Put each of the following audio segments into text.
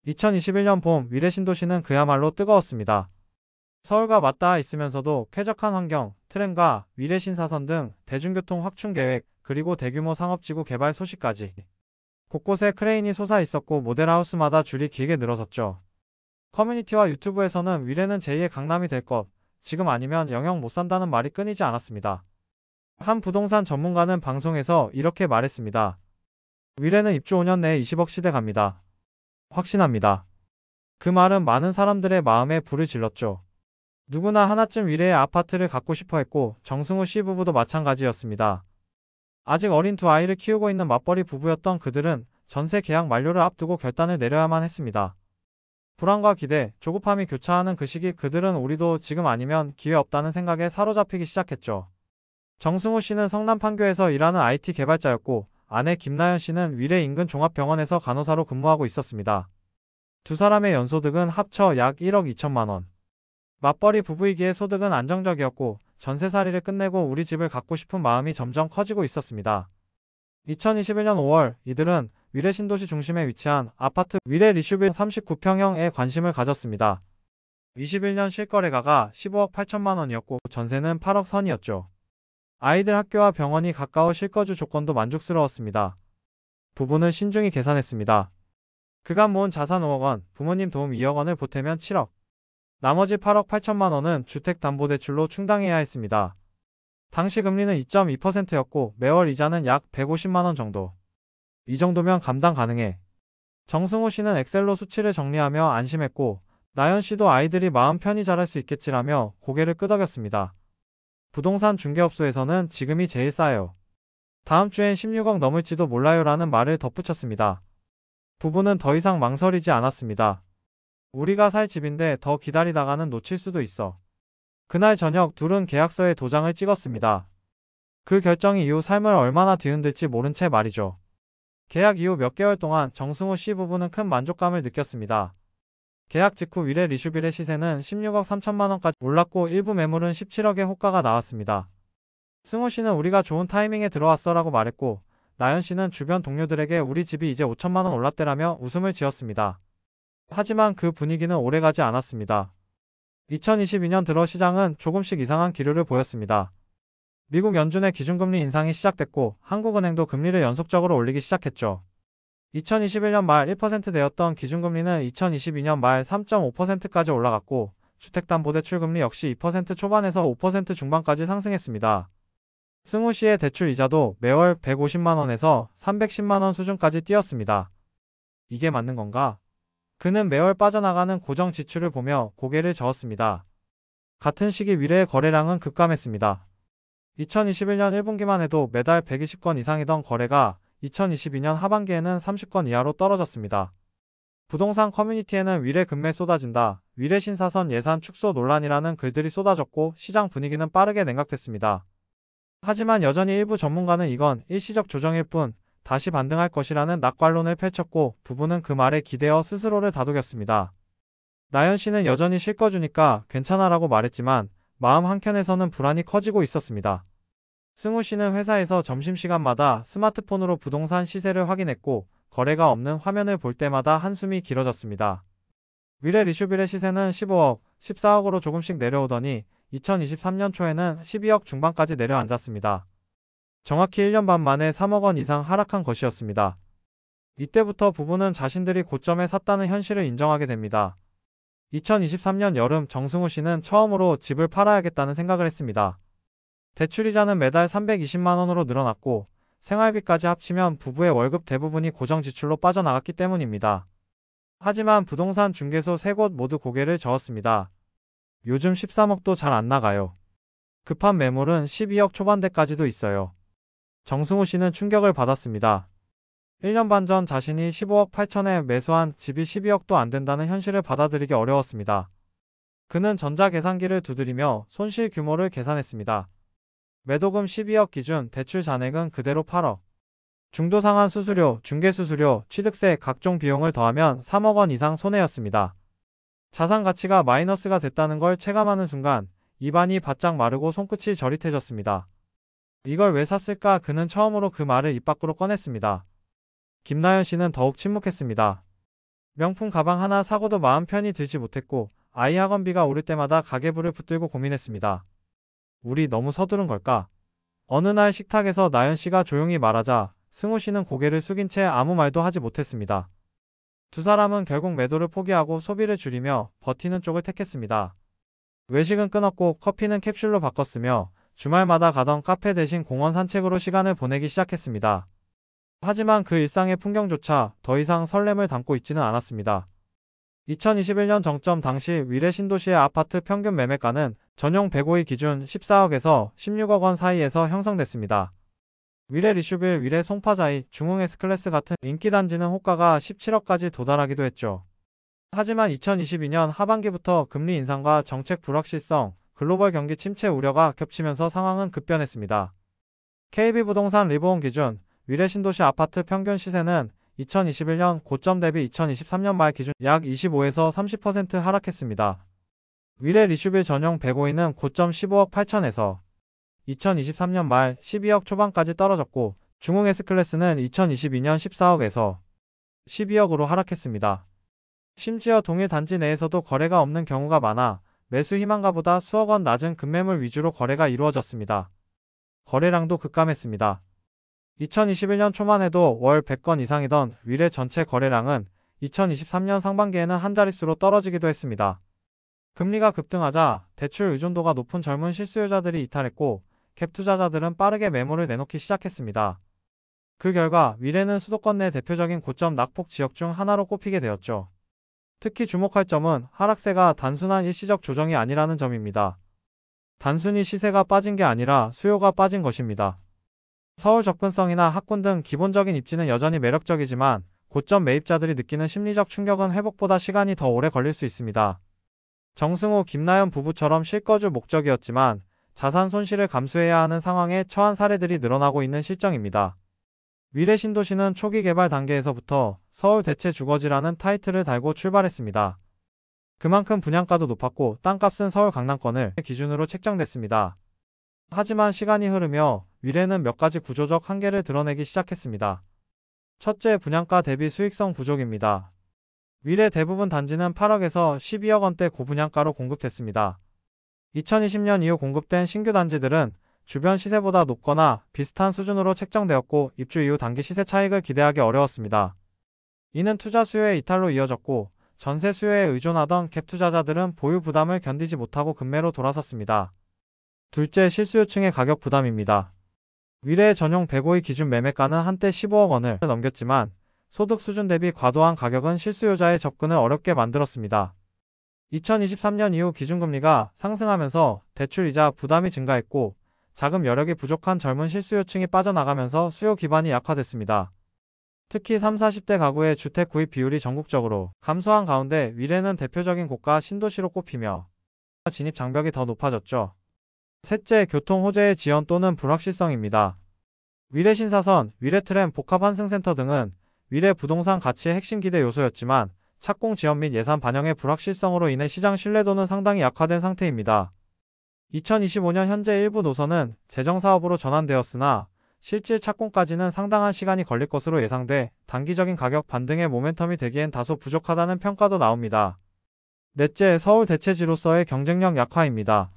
2021년 봄 위례 신도시는 그야말로 뜨거웠습니다. 서울과 맞닿아 있으면서도 쾌적한 환경, 트램과 위례 신사선 등 대중교통 확충 계획, 그리고 대규모 상업지구 개발 소식까지. 곳곳에 크레인이 솟아 있었고 모델하우스마다 줄이 길게 늘어섰죠. 커뮤니티와 유튜브에서는 위례는 제2의 강남이 될 것, 지금 아니면 영영 못 산다는 말이 끊이지 않았습니다. 한 부동산 전문가는 방송에서 이렇게 말했습니다. 위례는 입주 5년 내에 20억 시대 갑니다. 확신합니다. 그 말은 많은 사람들의 마음에 불을 질렀죠. 누구나 하나쯤 위례의 아파트를 갖고 싶어 했고 정승우 씨 부부도 마찬가지였습니다. 아직 어린 두 아이를 키우고 있는 맞벌이 부부였던 그들은 전세 계약 만료를 앞두고 결단을 내려야만 했습니다. 불안과 기대, 조급함이 교차하는 그 시기 그들은 우리도 지금 아니면 기회 없다는 생각에 사로잡히기 시작했죠. 정승우 씨는 성남 판교에서 일하는 IT 개발자였고 아내 김나연 씨는 위례 인근 종합병원에서 간호사로 근무하고 있었습니다. 두 사람의 연소득은 합쳐 약 1억 2천만 원. 맞벌이 부부이기에 소득은 안정적이었고 전세살이를 끝내고 우리 집을 갖고 싶은 마음이 점점 커지고 있었습니다. 2021년 5월 이들은 위례 신도시 중심에 위치한 아파트 위례 리슈빌 39평형에 관심을 가졌습니다. 21년 실거래가가 15억 8천만 원이었고 전세는 8억 선이었죠. 아이들 학교와 병원이 가까워 실거주 조건도 만족스러웠습니다. 부부는 신중히 계산했습니다. 그간 모은 자산 5억 원, 부모님 도움 2억 원을 보태면 7억. 나머지 8억 8천만 원은 주택담보대출로 충당해야 했습니다. 당시 금리는 2.2%였고 매월 이자는 약 150만 원 정도. 이 정도면 감당 가능해. 정승호 씨는 엑셀로 수치를 정리하며 안심했고 나연 씨도 아이들이 마음 편히 자랄 수 있겠지라며 고개를 끄덕였습니다. 부동산 중개업소에서는 지금이 제일 싸요. 다음 주엔 16억 넘을지도 몰라요라는 말을 덧붙였습니다. 부부는 더 이상 망설이지 않았습니다. 우리가 살 집인데 더 기다리다가는 놓칠 수도 있어. 그날 저녁 둘은 계약서에 도장을 찍었습니다. 그 결정이 이후 삶을 얼마나 뒤흔들지 모른 채 말이죠. 계약 이후 몇 개월 동안 정승호 씨 부부는 큰 만족감을 느꼈습니다. 계약 직후 위례 리슈빌의 시세는 16억 3천만 원까지 올랐고 일부 매물은 17억의 호가가 나왔습니다. 승호 씨는 우리가 좋은 타이밍에 들어왔어 라고 말했고 나연 씨는 주변 동료들에게 우리 집이 이제 5천만 원 올랐대라며 웃음을 지었습니다. 하지만 그 분위기는 오래가지 않았습니다. 2022년 들어 시장은 조금씩 이상한 기류를 보였습니다. 미국 연준의 기준금리 인상이 시작됐고 한국은행도 금리를 연속적으로 올리기 시작했죠. 2021년 말 1%대였던 기준금리는 2022년 말 3.5%까지 올라갔고 주택담보대출 금리 역시 2% 초반에서 5% 중반까지 상승했습니다. 승우 씨의 대출 이자도 매월 150만 원에서 310만 원 수준까지 뛰었습니다. 이게 맞는 건가? 그는 매월 빠져나가는 고정 지출을 보며 고개를 저었습니다. 같은 시기 위례의 거래량은 급감했습니다. 2021년 1분기만 해도 매달 120건 이상이던 거래가 2022년 하반기에는 30건 이하로 떨어졌습니다. 부동산 커뮤니티에는 위례 급매 쏟아진다, 위례 신사선 예산 축소 논란이라는 글들이 쏟아졌고 시장 분위기는 빠르게 냉각됐습니다. 하지만 여전히 일부 전문가는 이건 일시적 조정일 뿐 다시 반등할 것이라는 낙관론을 펼쳤고 부부는 그 말에 기대어 스스로를 다독였습니다. 나연 씨는 여전히 실거주니까 괜찮아라고 말했지만 마음 한켠에서는 불안이 커지고 있었습니다. 승우 씨는 회사에서 점심시간마다 스마트폰으로 부동산 시세를 확인했고 거래가 없는 화면을 볼 때마다 한숨이 길어졌습니다. 위례 리슈빌의 시세는 15억, 14억으로 조금씩 내려오더니 2023년 초에는 12억 중반까지 내려앉았습니다. 정확히 1년 반 만에 3억 원 이상 하락한 것이었습니다. 이때부터 부부는 자신들이 고점에 샀다는 현실을 인정하게 됩니다. 2023년 여름 정승우 씨는 처음으로 집을 팔아야겠다는 생각을 했습니다. 대출이자는 매달 320만 원으로 늘어났고 생활비까지 합치면 부부의 월급 대부분이 고정 지출로 빠져나갔기 때문입니다. 하지만 부동산 중개소 3곳 모두 고개를 저었습니다. 요즘 13억도 잘 안 나가요. 급한 매물은 12억 초반대까지도 있어요. 정승우 씨는 충격을 받았습니다. 1년 반 전 자신이 15억 8천에 매수한 집이 12억도 안 된다는 현실을 받아들이기 어려웠습니다. 그는 전자계산기를 두드리며 손실 규모를 계산했습니다. 매도금 12억 기준 대출 잔액은 그대로 8억. 중도상환 수수료, 중개수수료, 취득세, 각종 비용을 더하면 3억 원 이상 손해였습니다. 자산 가치가 마이너스가 됐다는 걸 체감하는 순간 입안이 바짝 마르고 손끝이 저릿해졌습니다. 이걸 왜 샀을까? 그는 처음으로 그 말을 입 밖으로 꺼냈습니다. 김나연 씨는 더욱 침묵했습니다. 명품 가방 하나 사고도 마음 편히 들지 못했고 아이 학원비가 오를 때마다 가계부를 붙들고 고민했습니다. 우리 너무 서두른 걸까? 어느 날 식탁에서 나연 씨가 조용히 말하자 승우 씨는 고개를 숙인 채 아무 말도 하지 못했습니다. 두 사람은 결국 매도를 포기하고 소비를 줄이며 버티는 쪽을 택했습니다. 외식은 끊었고 커피는 캡슐로 바꿨으며 주말마다 가던 카페 대신 공원 산책으로 시간을 보내기 시작했습니다. 하지만 그 일상의 풍경조차 더 이상 설렘을 담고 있지는 않았습니다. 2021년 정점 당시 위례 신도시의 아파트 평균 매매가는 전용 105일 기준 14억에서 16억 원 사이에서 형성됐습니다. 위례 리슈빌, 위례 송파자이, 중흥 S클래스 같은 인기 단지는 호가가 17억까지 도달하기도 했죠. 하지만 2022년 하반기부터 금리 인상과 정책 불확실성, 글로벌 경기 침체 우려가 겹치면서 상황은 급변했습니다. KB부동산 리보온 기준 위례 신도시 아파트 평균 시세는 2021년 고점 대비 2023년 말 기준 약 25에서 30% 하락했습니다. 위례 리슈빌 전용 105인은 고점 15억 8천에서 2023년 말 12억 초반까지 떨어졌고 중흥 S클래스는 2022년 14억에서 12억으로 하락했습니다. 심지어 동일 단지 내에서도 거래가 없는 경우가 많아 매수 희망가보다 수억 원 낮은 급매물 위주로 거래가 이루어졌습니다. 거래량도 급감했습니다. 2021년 초만 해도 월 100건 이상이던 위례 전체 거래량은 2023년 상반기에는 한 자릿수로 떨어지기도 했습니다. 금리가 급등하자 대출 의존도가 높은 젊은 실수요자들이 이탈했고 갭 투자자들은 빠르게 매물을 내놓기 시작했습니다. 그 결과 위례는 수도권 내 대표적인 고점 낙폭 지역 중 하나로 꼽히게 되었죠. 특히 주목할 점은 하락세가 단순한 일시적 조정이 아니라는 점입니다. 단순히 시세가 빠진 게 아니라 수요가 빠진 것입니다. 서울 접근성이나 학군 등 기본적인 입지는 여전히 매력적이지만 고점 매입자들이 느끼는 심리적 충격은 회복보다 시간이 더 오래 걸릴 수 있습니다. 정승우, 김나연 부부처럼 실거주 목적이었지만 자산 손실을 감수해야 하는 상황에 처한 사례들이 늘어나고 있는 실정입니다. 위례 신도시는 초기 개발 단계에서부터 서울 대체 주거지라는 타이틀을 달고 출발했습니다. 그만큼 분양가도 높았고 땅값은 서울 강남권을 기준으로 책정됐습니다. 하지만 시간이 흐르며 위례는 몇 가지 구조적 한계를 드러내기 시작했습니다. 첫째, 분양가 대비 수익성 부족입니다. 위례 대부분 단지는 8억에서 12억 원대 고분양가로 공급됐습니다. 2020년 이후 공급된 신규 단지들은 주변 시세보다 높거나 비슷한 수준으로 책정되었고 입주 이후 단기 시세 차익을 기대하기 어려웠습니다. 이는 투자 수요의 이탈로 이어졌고 전세 수요에 의존하던 갭 투자자들은 보유 부담을 견디지 못하고 급매로 돌아섰습니다. 둘째, 실수요층의 가격 부담입니다. 위례 전용 105일 기준 매매가는 한때 15억 원을 넘겼지만 소득 수준 대비 과도한 가격은 실수요자의 접근을 어렵게 만들었습니다. 2023년 이후 기준금리가 상승하면서 대출이자 부담이 증가했고 자금 여력이 부족한 젊은 실수요층이 빠져나가면서 수요 기반이 약화됐습니다. 특히 30, 40대 가구의 주택 구입 비율이 전국적으로 감소한 가운데 위례는 대표적인 고가 신도시로 꼽히며 진입 장벽이 더 높아졌죠. 셋째, 교통 호재의 지연 또는 불확실성입니다. 위례 신사선, 위례트램 복합환승센터 등은 위례 부동산 가치의 핵심 기대 요소였지만 착공 지연 및 예산 반영의 불확실성으로 인해 시장 신뢰도는 상당히 약화된 상태입니다. 2025년 현재 일부 노선은 재정사업으로 전환되었으나 실질 착공까지는 상당한 시간이 걸릴 것으로 예상돼 단기적인 가격 반등의 모멘텀이 되기엔 다소 부족하다는 평가도 나옵니다. 넷째, 서울 대체지로서의 경쟁력 약화입니다.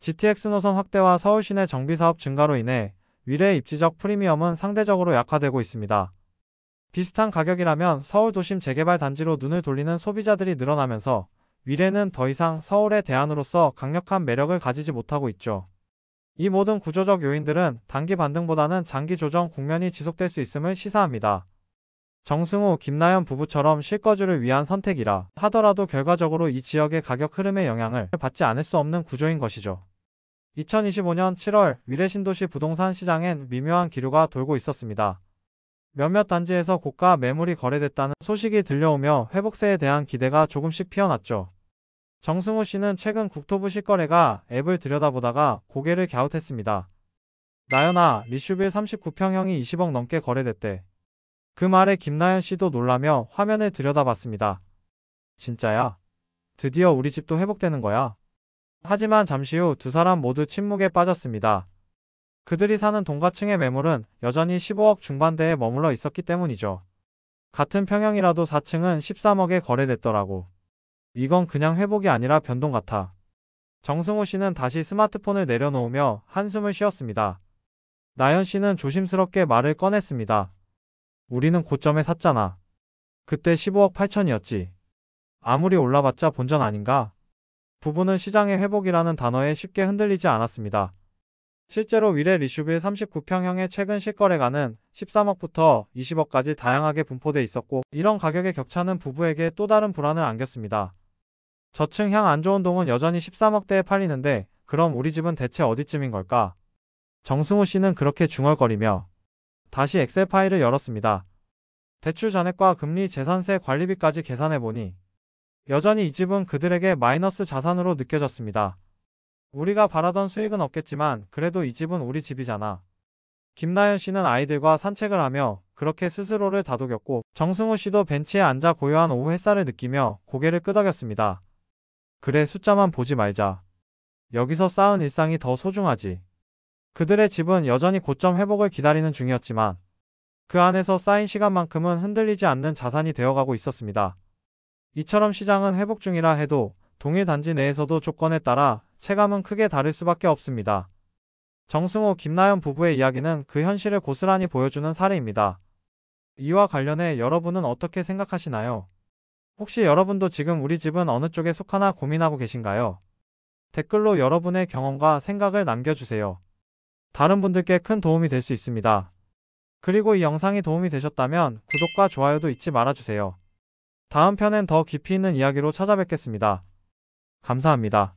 GTX 노선 확대와 서울 시내 정비사업 증가로 인해 위례의 입지적 프리미엄은 상대적으로 약화되고 있습니다. 비슷한 가격이라면 서울 도심 재개발 단지로 눈을 돌리는 소비자들이 늘어나면서 위례는 더 이상 서울의 대안으로서 강력한 매력을 가지지 못하고 있죠. 이 모든 구조적 요인들은 단기 반등보다는 장기 조정 국면이 지속될 수 있음을 시사합니다. 정승우, 김나연 부부처럼 실거주를 위한 선택이라 하더라도 결과적으로 이 지역의 가격 흐름에 영향을 받지 않을 수 없는 구조인 것이죠. 2025년 7월 위례 신도시 부동산 시장엔 미묘한 기류가 돌고 있었습니다. 몇몇 단지에서 고가 매물이 거래됐다는 소식이 들려오며 회복세에 대한 기대가 조금씩 피어났죠. 정승우 씨는 최근 국토부 실거래가 앱을 들여다보다가 고개를 갸웃했습니다. 나연아, 리슈빌 39평형이 20억 넘게 거래됐대. 그 말에 김나연 씨도 놀라며 화면을 들여다봤습니다. 진짜야? 드디어 우리 집도 회복되는 거야? 하지만 잠시 후 두 사람 모두 침묵에 빠졌습니다. 그들이 사는 동가층의 매물은 여전히 15억 중반대에 머물러 있었기 때문이죠. 같은 평형이라도 4층은 13억에 거래됐더라고. 이건 그냥 회복이 아니라 변동 같아. 정승호 씨는 다시 스마트폰을 내려놓으며 한숨을 쉬었습니다. 나연 씨는 조심스럽게 말을 꺼냈습니다. 우리는 고점에 샀잖아. 그때 15억 8천이었지. 아무리 올라봤자 본전 아닌가? 부부는 시장의 회복이라는 단어에 쉽게 흔들리지 않았습니다. 실제로 위례 리슈빌 39평형의 최근 실거래가는 13억부터 20억까지 다양하게 분포돼 있었고, 이런 가격의 격차는 부부에게 또 다른 불안을 안겼습니다. 저층 향 안 좋은 동은 여전히 13억대에 팔리는데 그럼 우리 집은 대체 어디쯤인 걸까? 정승호 씨는 그렇게 중얼거리며 다시 엑셀 파일을 열었습니다. 대출 잔액과 금리, 재산세, 관리비까지 계산해보니 여전히 이 집은 그들에게 마이너스 자산으로 느껴졌습니다. 우리가 바라던 수익은 없겠지만 그래도 이 집은 우리 집이잖아. 김나연 씨는 아이들과 산책을 하며 그렇게 스스로를 다독였고, 정승호 씨도 벤치에 앉아 고요한 오후 햇살을 느끼며 고개를 끄덕였습니다. 그래, 숫자만 보지 말자. 여기서 쌓은 일상이 더 소중하지. 그들의 집은 여전히 고점 회복을 기다리는 중이었지만 그 안에서 쌓인 시간만큼은 흔들리지 않는 자산이 되어가고 있었습니다. 이처럼 시장은 회복 중이라 해도 동일 단지 내에서도 조건에 따라 체감은 크게 다를 수밖에 없습니다. 정승호, 김나연 부부의 이야기는 그 현실을 고스란히 보여주는 사례입니다. 이와 관련해 여러분은 어떻게 생각하시나요? 혹시 여러분도 지금 우리 집은 어느 쪽에 속하나 고민하고 계신가요? 댓글로 여러분의 경험과 생각을 남겨주세요. 다른 분들께 큰 도움이 될 수 있습니다. 그리고 이 영상이 도움이 되셨다면 구독과 좋아요도 잊지 말아주세요. 다음 편엔 더 깊이 있는 이야기로 찾아뵙겠습니다. 감사합니다.